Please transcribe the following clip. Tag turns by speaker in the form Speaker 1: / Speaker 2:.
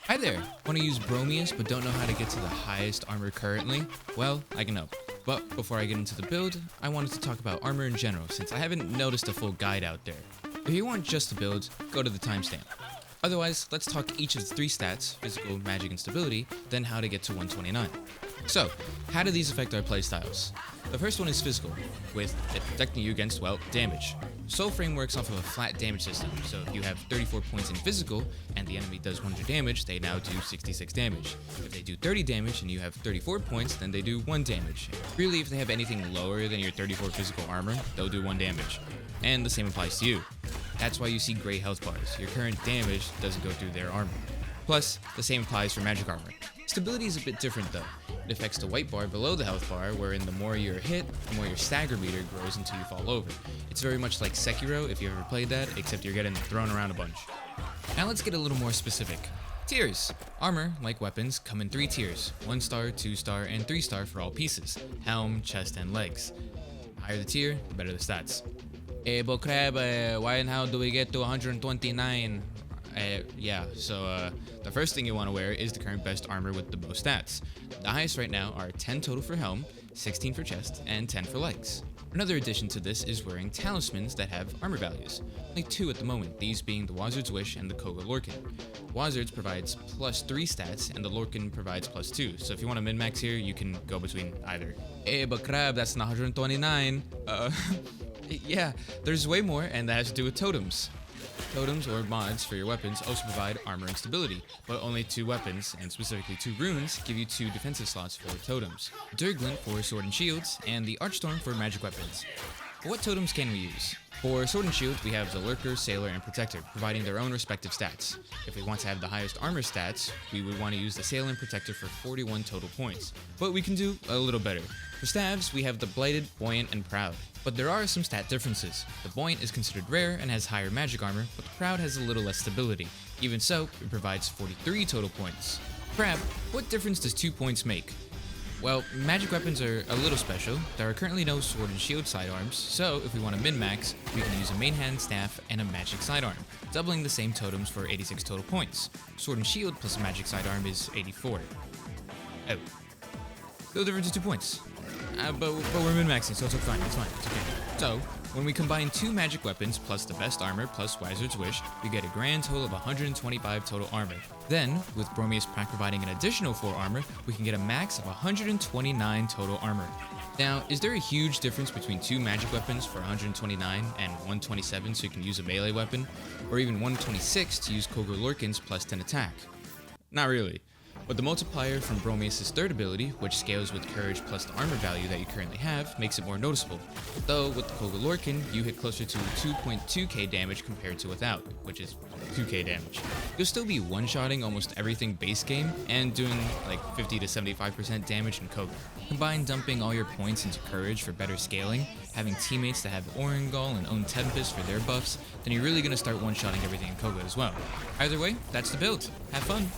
Speaker 1: Hi there! Want to use Bromius but don't know how to get to the highest armor currently? Well, I can help. But before I get into the build, I wanted to talk about armor in general since I haven't noticed a full guide out there. If you want just the build, go to the timestamp. Otherwise, let's talk each of the 3 stats, physical, magic, and stability, then how to get to 129. So, how do these affect our playstyles? The first one is physical, with it protecting you against, well, damage. Soulframe works off of a flat damage system, so if you have 34 points in physical, and the enemy does 100 damage, they now do 66 damage. If they do 30 damage and you have 34 points, then they do 1 damage. Really, if they have anything lower than your 34 physical armor, they'll do 1 damage. And the same applies to you. That's why you see gray health bars. Your current damage doesn't go through their armor. Plus, the same applies for magic armor. Stability is a bit different though. It affects the white bar below the health bar, wherein the more you're hit, the more your stagger meter grows until you fall over. It's very much like Sekiro if you ever played that, except you're getting thrown around a bunch. Now let's get a little more specific. Tiers. Armor, like weapons, come in 3 tiers. 1 star, 2 star, and 3 star for all pieces. Helm, chest, and legs. The higher the tier, the better the stats. Hey, but Crab, why and how do we get to 129? The first thing you want to wear is the current best armor with the most stats. The highest right now are 10 total for helm, 16 for chest, and 10 for legs. Another addition to this is wearing talismans that have armor values. Only 2 at the moment, these being the Wizard's Wish and the Cogah Lorcan. Wizard's provides +3 stats and the Lorcan provides +2, so if you want to min-max here, you can go between either. Hey, but Crab, that's not 129. Yeah, there's way more, and that has to do with totems. Totems, or mods, for your weapons also provide armor and stability, but only 2 weapons, and specifically 2 runes, give you 2 defensive slots for totems. Durglint for sword and shields, and the Archstorm for magic weapons. What totems can we use? For sword and shield, we have the Lurker, Sailor, and Protector, providing their own respective stats. If we want to have the highest armor stats, we would want to use the Sailor and Protector for 41 total points, but we can do a little better. For staves, we have the Blighted, Buoyant, and Proud. But there are some stat differences. The Buoyant is considered rare and has higher magic armor, but the Proud has a little less stability. Even so, it provides 43 total points. Crab, what difference does 2 points make? Well, magic weapons are a little special. There are currently no sword and shield sidearms, so if we want to min-max, we can use a main hand staff and a magic sidearm, doubling the same totems for 86 total points. Sword and shield plus a magic sidearm is 84. Oh. The difference is 2 points. But we're min-maxing, so it's fine, it's okay. So, when we combine 2 magic weapons plus the best armor plus Wizard's Wish, we get a grand total of 125 total armor. Then, with Bromius Pack providing an additional 4 armor, we can get a max of 129 total armor. Now, is there a huge difference between 2 magic weapons for 129 and 127 so you can use a melee weapon, or even 126 to use Cogah Lorcans plus 10 attack? Not really. But the multiplier from Bromius' third ability, which scales with courage plus the armor value that you currently have, makes it more noticeable. Though, with the Cogah Lorcan, you hit closer to 2.2k damage compared to without, which is 2k damage. You'll still be one-shotting almost everything base game, and doing like 50 to 75% damage in Cogah. Combine dumping all your points into courage for better scaling, having teammates that have Orangol and own Tempest for their buffs, then you're really going to start one-shotting everything in Cogah as well. Either way, that's the build. Have fun!